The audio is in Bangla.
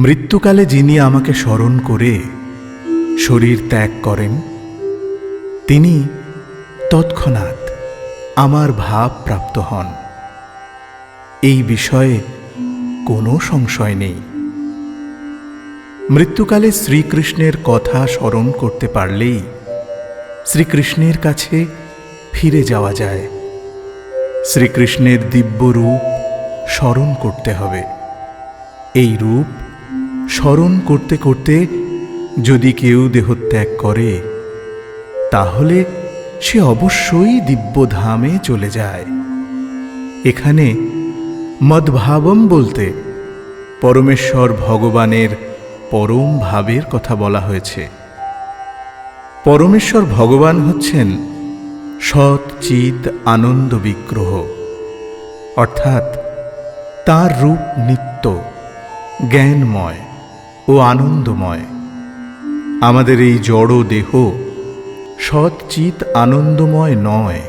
মৃত্যুকালে যিনি আমাকে স্মরণ করে শরীর ত্যাগ করেন, তিনি তৎক্ষণাৎ আমার ভাব প্রাপ্ত হন। এই বিষয়ে কোনো সংশয় নেই। মৃত্যুকালে শ্রীকৃষ্ণের কথা স্মরণ করতে পারলেই শ্রীকৃষ্ণের কাছে ফিরে যাওয়া যায়। শ্রীকৃষ্ণের দিব্য রূপ স্মরণ করতে হবে। এই রূপ স্মরণ করতে করতে যদি কেউ দেহত্যাগ করে, তাহলে সে অবশ্যই দিব্যধামে চলে যায়। এখানে মদ্ভাবম বলতে পরমেশ্বর ভগবানের পরম ভাবের কথা বলা হয়েছে। পরমেশ্বর ভগবান হচ্ছেন সৎ চিৎ আনন্দ বিগ্রহ, অর্থাৎ তাঁর রূপ নিত্য, জ্ঞানময় ও আনন্দময়। আমাদের এই জড় দেহ সৎ চিৎ আনন্দময় নয়।